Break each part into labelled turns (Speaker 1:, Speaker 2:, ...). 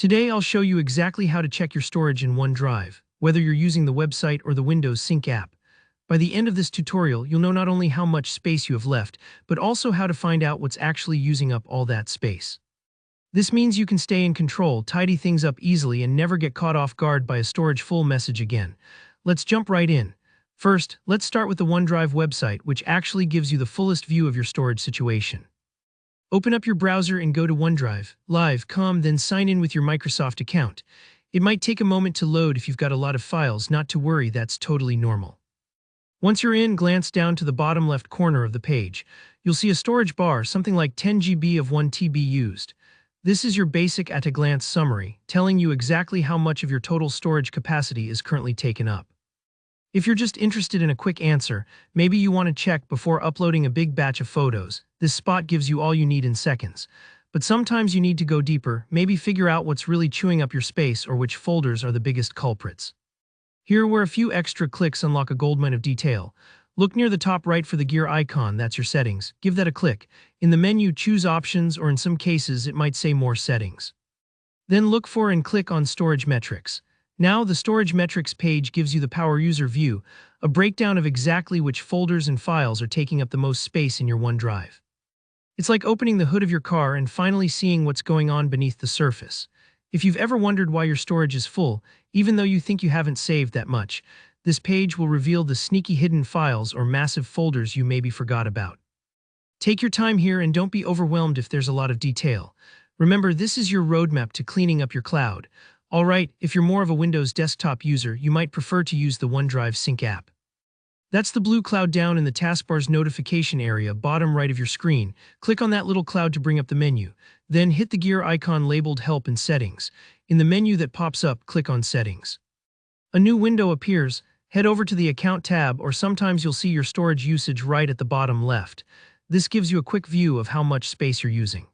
Speaker 1: Today I'll show you exactly how to check your storage in OneDrive, whether you're using the website or the Windows Sync app. By the end of this tutorial, you'll know not only how much space you have left, but also how to find out what's actually using up all that space. This means you can stay in control, tidy things up easily, and never get caught off guard by a storage full message again. Let's jump right in. First, let's start with the OneDrive website, which actually gives you the fullest view of your storage situation. Open up your browser and go to OneDrive, live.com, then sign in with your Microsoft account. It might take a moment to load if you've got a lot of files, not to worry, that's totally normal. Once you're in, glance down to the bottom left corner of the page. You'll see a storage bar, something like 10 GB of 1 TB used. This is your basic at-a-glance summary, telling you exactly how much of your total storage capacity is currently taken up. If you're just interested in a quick answer, maybe you want to check before uploading a big batch of photos, this spot gives you all you need in seconds. But sometimes you need to go deeper, maybe figure out what's really chewing up your space or which folders are the biggest culprits. Here, where a few extra clicks unlock a goldmine of detail. Look near the top right for the gear icon, that's your settings. Give that a click. In the menu, choose Options, or in some cases, it might say More Settings. Then look for and click on Storage Metrics. Now, the Storage Metrics page gives you the Power User view, a breakdown of exactly which folders and files are taking up the most space in your OneDrive. It's like opening the hood of your car and finally seeing what's going on beneath the surface. If you've ever wondered why your storage is full, even though you think you haven't saved that much, this page will reveal the sneaky hidden files or massive folders you maybe forgot about. Take your time here and don't be overwhelmed if there's a lot of detail. Remember, this is your roadmap to cleaning up your cloud. Alright, if you're more of a Windows desktop user, you might prefer to use the OneDrive Sync app. That's the blue cloud down in the taskbar's notification area, bottom right of your screen. Click on that little cloud to bring up the menu. Then hit the gear icon labeled Help and Settings. In the menu that pops up, click on Settings. A new window appears. Head over to the Account tab, or sometimes you'll see your storage usage right at the bottom left. This gives you a quick view of how much space you're using.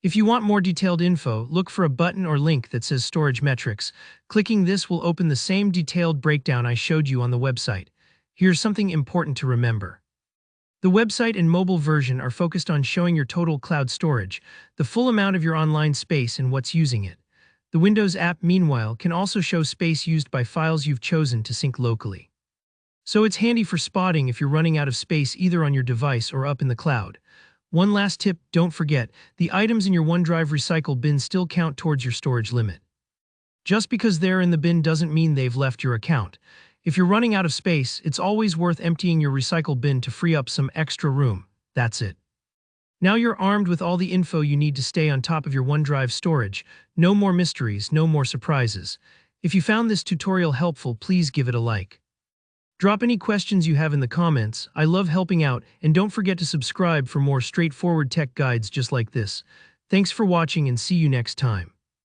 Speaker 1: If you want more detailed info, look for a button or link that says Storage Metrics. Clicking this will open the same detailed breakdown I showed you on the website. Here's something important to remember. The website and mobile version are focused on showing your total cloud storage, the full amount of your online space and what's using it. The Windows app, meanwhile, can also show space used by files you've chosen to sync locally. So it's handy for spotting if you're running out of space either on your device or up in the cloud. One last tip, don't forget, the items in your OneDrive recycle bin still count towards your storage limit. Just because they're in the bin doesn't mean they've left your account. If you're running out of space, it's always worth emptying your recycle bin to free up some extra room. That's it. Now you're armed with all the info you need to stay on top of your OneDrive storage. No more mysteries, no more surprises. If you found this tutorial helpful, please give it a like. Drop any questions you have in the comments. I love helping out, and don't forget to subscribe for more straightforward tech guides just like this. Thanks for watching and see you next time.